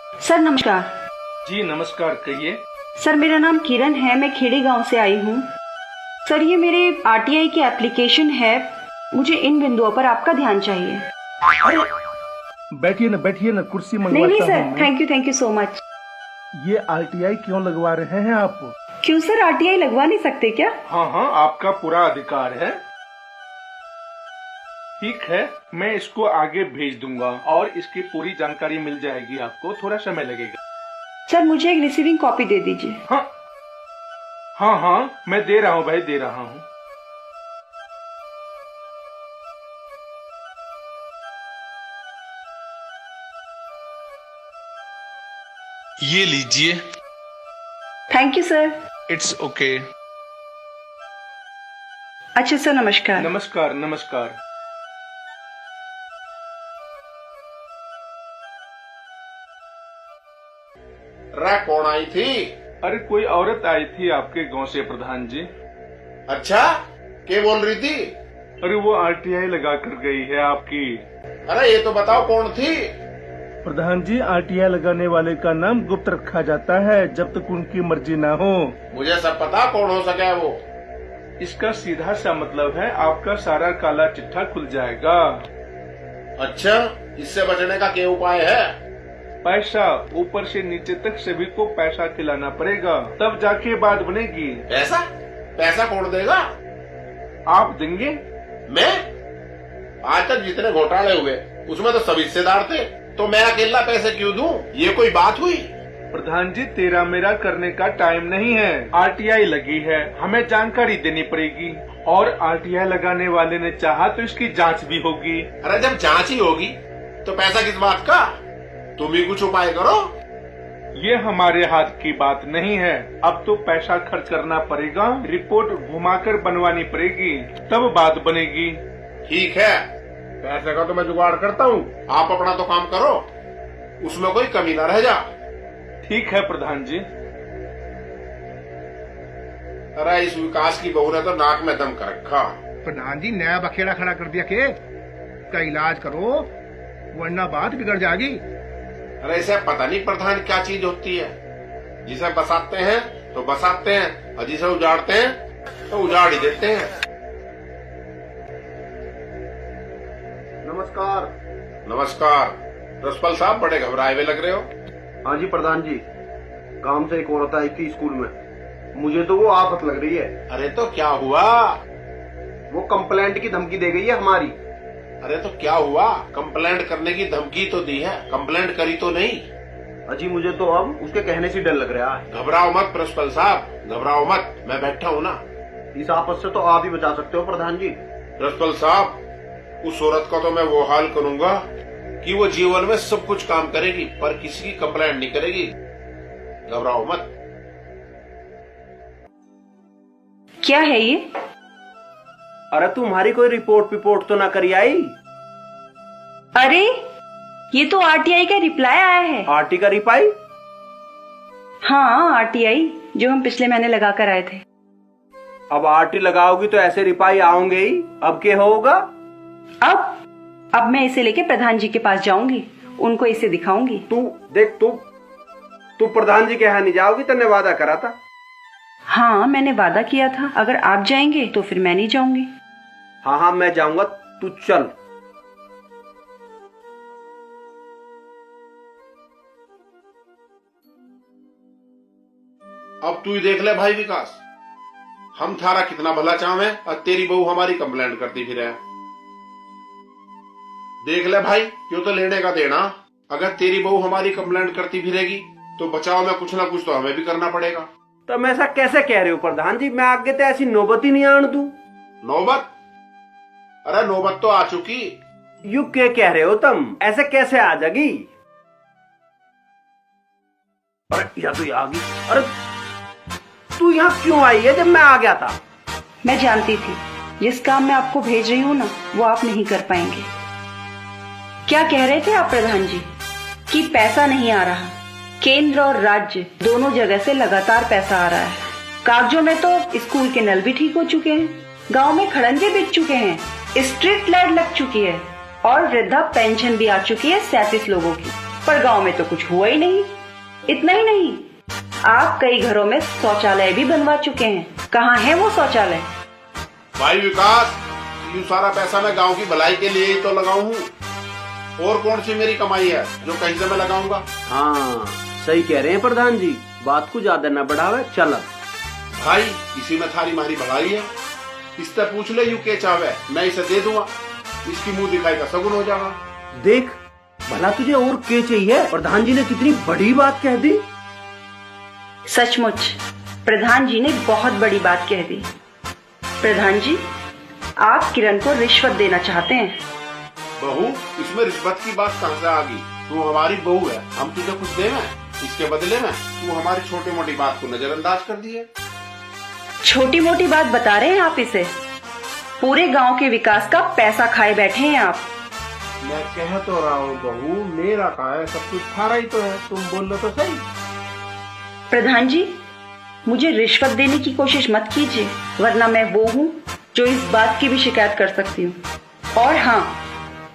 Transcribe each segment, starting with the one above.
Sir नमस्कार। जी नमस्कार, कहिए। सर मेरा नाम किरण है, मैं खेड़ी गांव से आई हूँ। सर ये मेरे आरटीआई की एप्लीकेशन है, मुझे इन बिंदुओं पर आपका ध्यान चाहिए। अरे बैठिए ना, कुर्सी नहीं मंगवाता सर, हूँ। Thank you so much. ये आरटीआई क्यों लगवा रहे हैं आप? क्यों सर, आरटीआई लगवा नहीं सकते क्या? हाँ, आपका पूरा अधिकार है। ठीक है, मैं इसको आगे भेज दूंगा और इसकी पूरी जानकारी मिल जाएगी आपको, थोड़ा समय लगेगा। सर मुझे एक रिसीविंग कॉपी दे दीजिए। हाँ, मैं दे रहा हूँ भाई, दे रहा हूँ। ये लीजिए। Thank you sir. It's okay. अच्छा सर, नमस्कार। नमस्कार। रे कौन आई थी? अरे कोई औरत आई थी आपके गांव से प्रधान जी। अच्छा, क्या बोल रही थी? अरे वो आरटीआई लगा कर गई है आपकी। अरे ये तो बताओ कौन थी? प्रधान जी, आरटीआई लगाने वाले का नाम गुप्त रखा जाता है जब तक उनकी मर्जी ना हो। मुझे सब पता कौन हो सके वो। इसका सीधा सा मतलब है आपका सारा काला चिट्ठा खुल जाएगा। अच्छा, इससे बचने का क्या उपाय है? पैसा, ऊपर से नीचे तक सभी को पैसा खिलाना पड़ेगा, तब जाके बात बनेगी। पैसा? पैसा कौन देगा? आप देंगे? मैं? आज तक जितने घोटाले हुए उसमें तो सब हिस्सेदार थे, तो मैं अकेला पैसे क्यों दूं? ये कोई बात हुई? प्रधान जी, तेरा मेरा करने का टाइम नहीं है। आरटीआई लगी है, हमें जानकारी देनी पड़ेगी और आरटीआई लगाने वाले ने चाहा तो इसकी जांच भी होगी। अरे जब जांच ही होगी तो पैसा किस बात का? तुम ही कुछ उपाय करो। ये हमारे हाथ की बात नहीं है। अब तो पैसा खर्च करना पड़ेगा, रिपोर्ट घुमाकर बनवानी पड़ेगी, तब बात बनेगी। ठीक है, पैसे का तो मैं जुगाड़ करता हूँ, आप अपना तो काम करो, उसमें कोई कमी न रह जा। ठीक है प्रधान जी। अरे इस विकास की बहू ने तो नाक में दम कर रखा। प्रधान जी नया बखेड़ा खड़ा कर दिया के का इलाज करो वरना बात बिगड़ जाएगी। अरे इसे पता नहीं प्रधान क्या चीज होती है, जिसे बसाते हैं तो बसाते हैं और जिसे उजाड़ते हैं तो उजाड़ ही देते हैं। नमस्कार। रसपाल साहब बड़े घबराए हुए लग रहे हो। हाँ जी प्रधान जी, काम से एक औरत आई थी स्कूल में, मुझे तो वो आफत लग रही है। अरे तो क्या हुआ? वो कंप्लेंट की धमकी दे गई है हमारी। अरे तो क्या हुआ? कंप्लेंट करने की धमकी तो दी है, कंप्लेंट करी तो नहीं। अजी मुझे तो अब उसके कहने से डर लग रहा है। घबराओ मत प्रिंसिपल साहब, घबराओ मत, मैं बैठा हूँ ना। इस आपत से तो आप ही बचा सकते हो प्रधान जी। प्रिंसिपल साहब, उस औरत का तो मैं वो हाल करूंगा कि वो जीवन में सब कुछ काम करेगी पर किसी की कंप्लेंट नहीं करेगी। घबराओ मत। क्या है ये? अरे तुम्हारी कोई रिपोर्ट तो ना करी आई? अरे ये तो आरटीआई का रिप्लाई आया है। आरटी का रिप्लाई? हाँ, आरटीआई जो हम पिछले महीने लगा कर आए थे। अब आरटी लगाओगी तो ऐसे रिप्लाई आओगे ही, अब क्या होगा? अब मैं इसे लेके प्रधान जी के पास जाऊंगी, उनको इसे दिखाऊंगी। तू प्रधान जी के यहाँ नहीं जाओगी? तूने वादा करा था। हाँ मैंने वादा किया था, अगर आप जाएंगे तो फिर मैं नहीं जाऊंगी। हाँ मैं जाऊंगा, तू चल। अब तू ही देख ले भाई विकास, हम थारा कितना भला चाहे और तेरी बहू हमारी कंप्लेंट करती फिर है। देख ले भाई, क्यों तो लेने का देना। अगर तेरी बहू हमारी कंप्लेंट करती फिरेगी तो बचाव में कुछ ना कुछ तो हमें भी करना पड़ेगा। तो मैं ऐसा कैसे कह रहे हो प्रधान जी? मैं आगे तो ऐसी नौबत ही नहीं आने दूं। नौबत? अरे नौबत तो आ चुकी। यू क्या कह रहे हो तुम? ऐसे कैसे आ जाएगी? अरे या तो आ गई। अरे तू यहाँ क्यों आई है जब मैं आ गया था? मैं जानती थी जिस काम में आपको भेज रही हूँ ना, वो आप नहीं कर पाएंगे। क्या कह रहे थे आप प्रधान जी? कि पैसा नहीं आ रहा। केंद्र और राज्य दोनों जगह से लगातार पैसा आ रहा है। कागजों में तो स्कूल के नल भी ठीक हो चुके हैं, गांव में खड़ंजे बिक चुके हैं, स्ट्रीट लाइट लग चुकी है और वृद्धा पेंशन भी आ चुकी है 37 लोगों की। पर गांव में तो कुछ हुआ ही नहीं। इतना ही नहीं, आप कई घरों में शौचालय भी बनवा चुके हैं। कहाँ है वो शौचालय? भाई विकास, यूं सारा पैसा मैं गांव की भलाई के लिए ही तो लगाऊं हूँ। और कौन सी मेरी कमाई है जो कहीं से मैं लगाऊंगा? हाँ सही कह रहे हैं प्रधान जी, बात को ज्यादा न बढ़ावे। चल भाई इसी में थारी मारी भलाई है। इससे पूछ ले यू के चावे, मैं इसे दे दूंगा, इसकी मुंह दिखाई का सगुन हो जाएगा। देख भला तुझे और क्या चाहिए? प्रधान जी ने कितनी बड़ी बात कह दी। सचमुच प्रधान जी ने बहुत बड़ी बात कह दी। प्रधान जी, आप किरण को रिश्वत देना चाहते हैं। बहू, इसमें रिश्वत की बात कहाँ से आ गई? तू हमारी बहू है, हम तुझे कुछ देना है, इसके बदले में तू हमारी छोटी मोटी बात को नजरअंदाज कर दी है। छोटी मोटी बात बता रहे हैं आप इसे? पूरे गांव के विकास का पैसा खाए बैठे हैं आप। मैं कह तो रहा हूँ बहू, मेरा कहा है, सब कुछ थारा ही तो है, तुम बोल लो तो सही। प्रधान जी, मुझे रिश्वत देने की कोशिश मत कीजिए, वरना मैं वो हूँ जो इस बात की भी शिकायत कर सकती हूँ। और हाँ,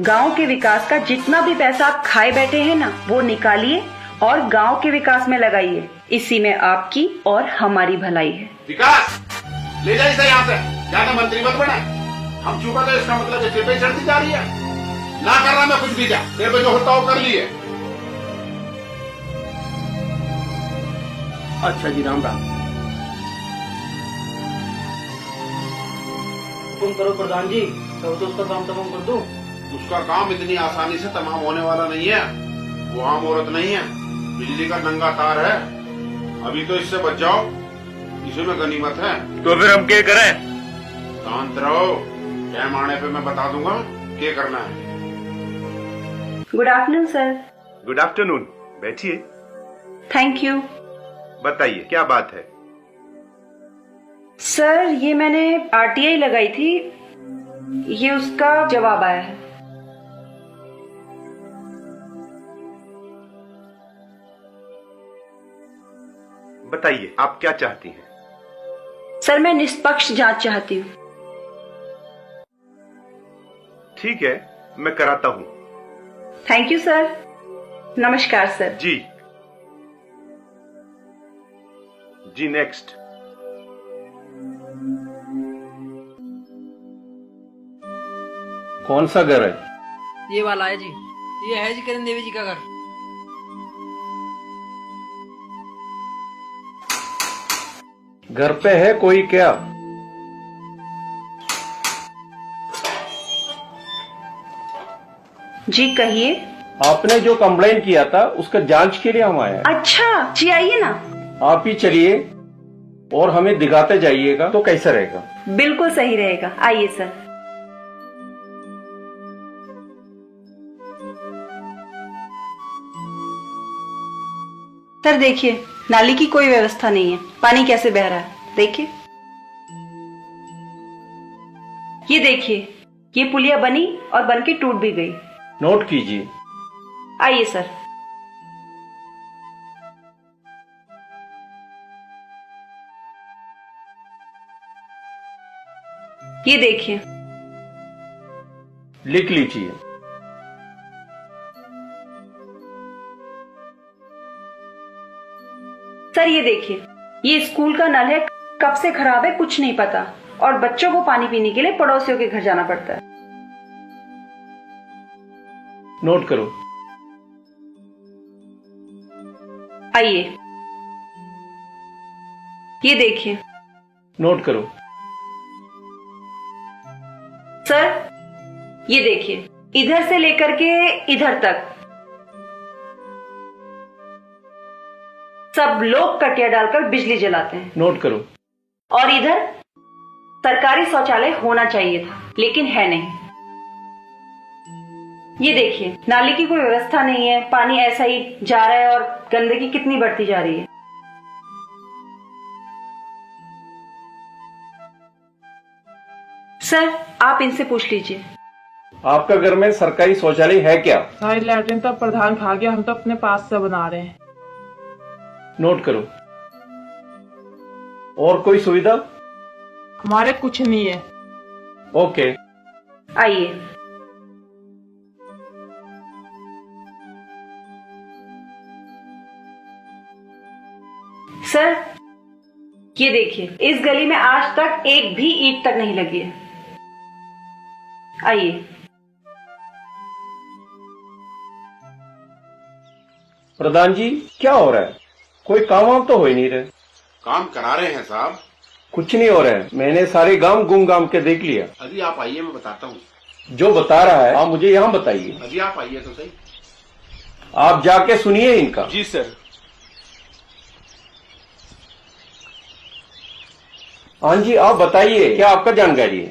गांव के विकास का जितना भी पैसा आप खाए बैठे हैं ना, वो निकालिए और गांव के विकास में लगाइए। इसी में आपकी और हमारी भलाई है। विकास, ले जाइए इसे यहाँ से, ज्यादा मंत्री मत बने। हम चुका तो इसका मतलब है सिर पे चढ़ती जा रही है। ना करना मैं कुछ भी जा, तेरे पे जो होता हो कर लिए। अच्छा जी, राम राम। तुम करो प्रधान जी, तो उसका काम तमाम कर दो। उसका काम इतनी आसानी से तमाम होने वाला नहीं है। वो आम औरत नहीं है, बिजली का नंगा तार है। अभी तो इससे बच जाओ, इसी में गनीमत है। तो फिर हम क्या करें? शांत रहो, टाइम आने पे मैं बता दूंगा क्या करना है। Good afternoon sir. Good afternoon, बैठिए। Thank you. बताइए क्या बात है? सर, ये मैंने आरटीआई लगाई थी, ये उसका जवाब आया है। बताइए आप क्या चाहती हैं? सर, मैं निष्पक्ष जांच चाहती हूँ। ठीक है, मैं कराता हूँ। Thank you sir. नमस्कार सर। जी जी, नेक्स्ट। कौन सा घर है? ये वाला है जी, ये है जी किरण देवी जी का घर। घर पे है कोई क्या? जी कहिए। आपने जो कंप्लेन किया था उसका जांच के लिए हम आए हैं। अच्छा जी, आइए ना। आप ही चलिए और हमें दिखाते जाइएगा, तो कैसा रहेगा? बिल्कुल सही रहेगा, आइए सर। सर देखिए, नाली की कोई व्यवस्था नहीं है, पानी कैसे बह रहा है देखिए। ये देखिए, ये पुलिया बनी और बन के टूट भी गई। नोट कीजिए। आइए सर। ये देखिए। लिख लीजिए। सर ये देखिए, ये स्कूल का नल है, कब से खराब है कुछ नहीं पता, और बच्चों को पानी पीने के लिए पड़ोसियों के घर जाना पड़ता है। नोट करो। आइए, ये देखिए। नोट करो। सर ये देखिए, इधर से लेकर के इधर तक सब लोग कटिया डालकर बिजली जलाते हैं। नोट करो। और इधर सरकारी शौचालय होना चाहिए था, लेकिन है नहीं। ये देखिए, नाली की कोई व्यवस्था नहीं है, पानी ऐसा ही जा रहा है और गंदगी कितनी बढ़ती जा रही है। सर आप इनसे पूछ लीजिए। आपका घर में सरकारी शौचालय है क्या? सारी लैट्रिन तो प्रधान खा गया, हम तो अपने पास से बना रहे हैं। नोट करो। और कोई सुविधा? हमारे कुछ नहीं है। ओके। आइए। सर ये देखिए, इस गली में आज तक एक भी ईंट तक नहीं लगी है। आइए। प्रधान जी क्या हो रहा है? कोई काम वाम तो हो ही नहीं रहे। काम करा रहे हैं साहब। कुछ नहीं हो रहा है, मैंने सारे गांव घूम घाम के देख लिया। अभी आप आइए, मैं बताता हूँ। जो बता रहा है आप मुझे यहाँ बताइए। अभी आप आइए तो सही। आप जाके सुनिए इनका। जी सर। हाँ जी आप बताइए, क्या आपका जानकारी है?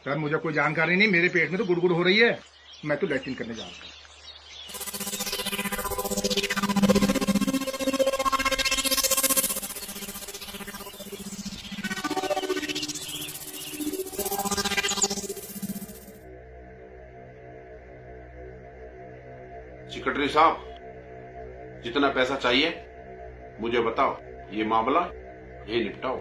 सर मुझे कोई जानकारी नहीं, मेरे पेट में तो गुड़गुड़ हो रही है, मैं तो लैट्रिन करने जा रहा हूँ। सेक्रेटरी साहब, जितना पैसा चाहिए मुझे बताओ, ये मामला यही निपटाओ।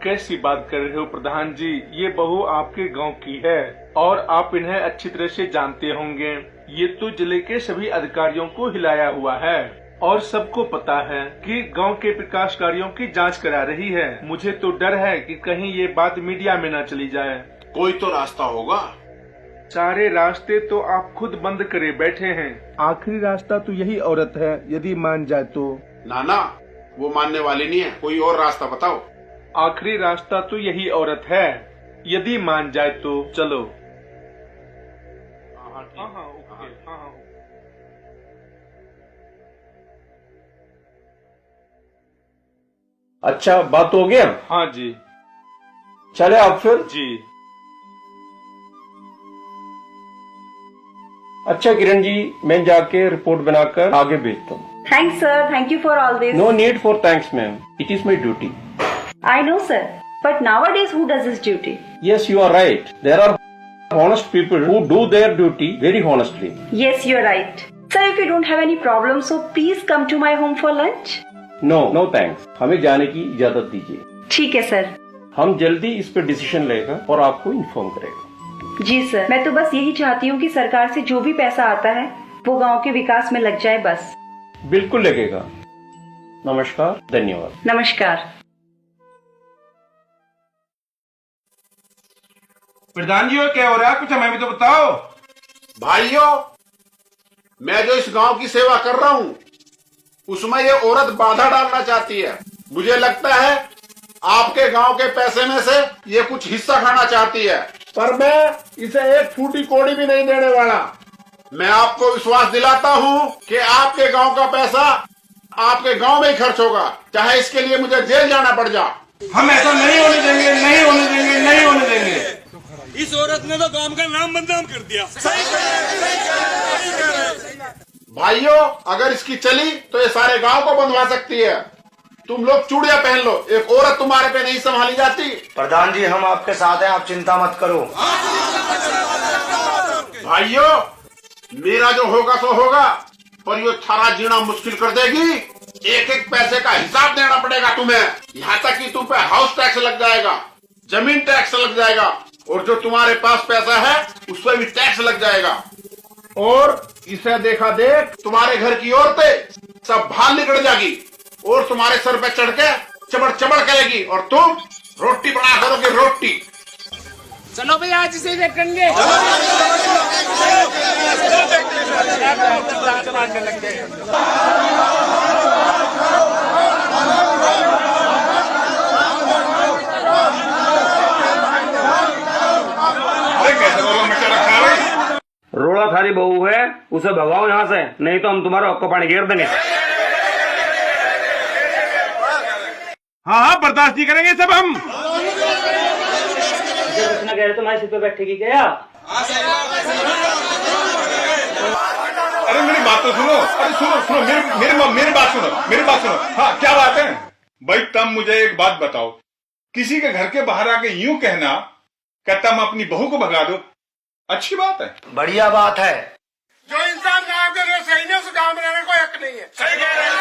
कैसी बात कर रहे हो प्रधान जी, ये बहू आपके गांव की है और आप इन्हें अच्छी तरह से जानते होंगे। ये तो जिले के सभी अधिकारियों को हिलाया हुआ है और सबको पता है कि गांव के विकास कार्यों की जांच करा रही है। मुझे तो डर है कि कहीं ये बात मीडिया में न चली जाए। कोई तो रास्ता होगा। सारे रास्ते तो आप खुद बंद करे बैठे हैं। आखिरी रास्ता तो यही औरत है, यदि मान जाए तो। ना वो मानने वाली नहीं है, कोई और रास्ता बताओ। आखिरी रास्ता तो यही औरत है, यदि मान जाए तो चलो। हाँ, ओके, हाँ। अच्छा बात हो गया। हाँ जी। चले आप फिर। जी। अच्छा किरण जी, मैं जाके रिपोर्ट बनाकर आगे भेजता हूँ। Thanks sir, thank you for all this. No need for thanks ma'am, it is my duty. I know sir, but nowadays who does his duty? Yes, you are right. There are honest people who do their duty very honestly. Yes, you're right. Sir, if you don't have any problem, so please come to my home for lunch. No thanks. हमें जाने की इजाजत दीजिए। ठीक है sir. हम जल्दी इस पर डिसीजन लेगा और आपको इन्फॉर्म करेगा। जी सर, मैं तो बस यही चाहती हूँ कि सरकार से जो भी पैसा आता है वो गांव के विकास में लग जाए बस। बिल्कुल लगेगा। नमस्कार, धन्यवाद। नमस्कार। प्रधान जी क्या हो रहा है, कुछ हमें भी तो बताओ। भाइयों, मैं जो इस गांव की सेवा कर रहा हूँ उसमें ये औरत बाधा डालना चाहती है। मुझे लगता है आपके गांव के पैसे में से ये कुछ हिस्सा खाना चाहती है, पर मैं इसे एक फूटी कौड़ी भी नहीं देने वाला। मैं आपको विश्वास दिलाता हूँ कि आपके गांव का पैसा आपके गांव में ही खर्च होगा, चाहे इसके लिए मुझे जेल जाना पड़ जाए। हम ऐसा नहीं होने देंगे, नहीं होने देंगे, नहीं होने देंगे। इस औरत ने तो गांव का नाम बदनाम कर दिया। भाइयों, अगर इसकी चली तो ये सारे गांव को बंधवा सकती है। तुम लोग चूड़ियां पहन लो, एक औरत तुम्हारे पे नहीं संभाली जाती। प्रधान जी हम आपके साथ हैं, आप चिंता मत करो। भाइयों, मेरा जो होगा सो होगा, पर ये थारा जीना मुश्किल कर देगी। एक एक पैसे का हिसाब देना पड़ेगा तुम्हें, यहाँ तक कि तुम पे हाउस टैक्स लग जाएगा, जमीन टैक्स लग जाएगा, और जो तुम्हारे पास पैसा है उस पर भी टैक्स लग जाएगा। और इसे देखा देख तुम्हारे घर की औरतें सब बाहर निकल जाएगी और तुम्हारे सर पे चढ़ के चबड़ चबड़ करेगी और तुम रोटी बना करोगे रोटी। चलो भैया आज इसे देखेंगे। रोड़ा थारी बहू है, उसे भगाओ यहाँ से, नहीं तो हम तुम्हारे हक को पानी घेर देंगे। हाँ बर्दाश्त नहीं करेंगे सब हम। कह रहे तुम्हारे सिर पे बैठेगी क्या? अरे मेरी बात तो सुनो, अरे सुनो मेरी बात सुनो। हाँ क्या बात है भाई? तब मुझे एक बात बताओ, किसी के घर के बाहर आके यूं कहना कहता हम अपनी बहू को भगा दो, अच्छी बात है? बढ़िया बात है। जो इंसान गाँव के लिए सही नहीं, उस गाँव में रहने कोई हक नहीं है। सही कह रहे हैं।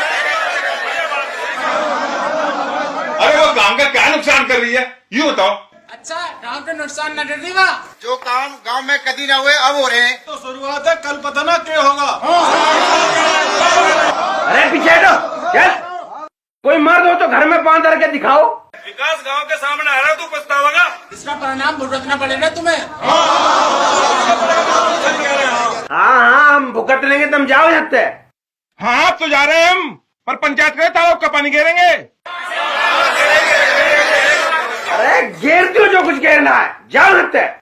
अरे वो गांव का क्या नुकसान कर रही है, यूं बताओ। अच्छा, गाँव के नुकसान न कर वा। जो काम गांव में कभी ना हुए अब हो रहे हैं। तो शुरुआत है, कल पता ना क्या होगा। अरे पीछे हटो, क्या कोई मार दो तो तो घर में पांव धर के दिखाओ। विकास गांव के सामने आ रहा तू पछतावेगा। इसका परिणाम भुगतना पड़ेगा तुम्हें। हाँ हम भुगत लेंगे, तुम जाओ यहाँ से। हाँ अब तो जा रहे हैं हम, पर पंचायत में तालाब का पानी घेरेंगे। अरे घेर दो जो कुछ घेरना है, जाओ यहाँ से।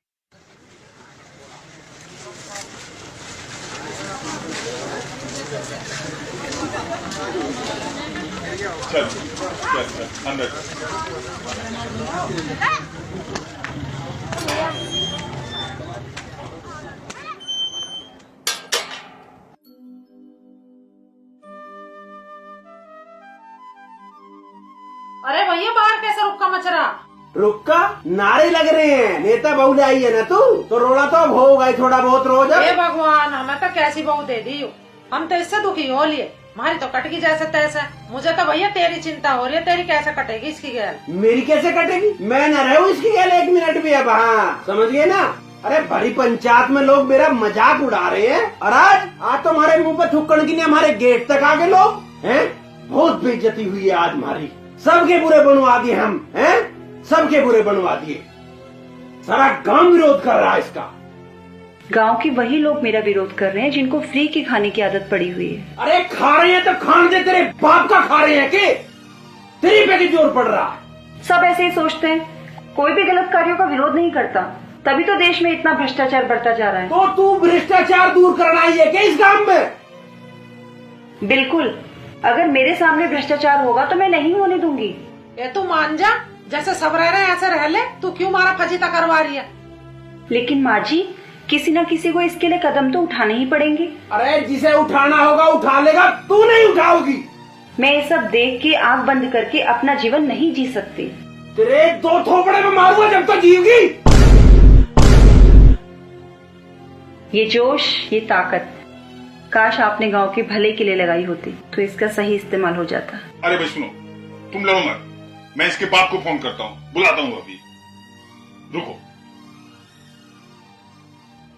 चल चल चल अंदर। अरे भैया बाहर कैसे रुक्का मचरा? रुक्का नारे लग रहे हैं, नेता बहू आई है ना तू, तो रोड़ा तो अब हो गई थोड़ा बहुत रोज। हे भगवान, हमें तो कैसी बहू दे दी हो, हम तो इससे दुखी हो लिए। हमारी तो कट गई जैसे तैसे। मुझे तो भैया तेरी चिंता हो रही है, तेरी कैसे कटेगी इसकी गैल? मेरी कैसे कटेगी? मैं न रहूं इसकी गैल एक मिनट भी अब। हाँ समझ गए ना? अरे बड़ी पंचायत में लोग मेरा मजाक उड़ा रहे हैं, और आज तुम्हारे मुंह पे थुक्कड़ की नहीं हमारे गेट तक आ गए लोग हैं। बहुत बेइज्जती हुई है आज हमारी, सबके बुरे बनवा दिए हम हैं, सबके बुरे बनवा दिए। सारा गांव विरोध कर रहा है इसका। गांव के वही लोग मेरा विरोध कर रहे हैं जिनको फ्री की खाने की आदत पड़ी हुई है। अरे खा रहे हैं तो खान दे, तेरे बाप का खा रहे हैं के तेरी पे की जोर पड़ रहा है। सब ऐसे ही सोचते हैं, कोई भी गलत कार्यों का विरोध नहीं करता, तभी तो देश में इतना भ्रष्टाचार बढ़ता जा रहा है। तो तू भ्रष्टाचार दूर करना ही है क्या इस गांव में? बिल्कुल, अगर मेरे सामने भ्रष्टाचार होगा तो मैं नहीं होने दूंगी। ये तू मान जा, जैसे सब रह रहे हैं ऐसे रह ले। तू क्यों मारा फजीता करवा रही है? लेकिन माँ जी, किसी न किसी को इसके लिए कदम तो उठाने ही पड़ेंगे। अरे जिसे उठाना होगा उठा लेगा, तू नहीं उठाओगी। मैं ये सब देख के आंख बंद करके अपना जीवन नहीं जी सकती। तेरे दो थोपड़े में मारूंगा जब तक जीवगी। ये जोश, ये ताकत काश आपने गांव के भले के लिए लगाई होती तो इसका सही इस्तेमाल हो जाता। अरे विष्णु तुम लड़ो मत, मैं इसके बाप को फोन करता हूँ, बुलाता हूँ अभी, रुको।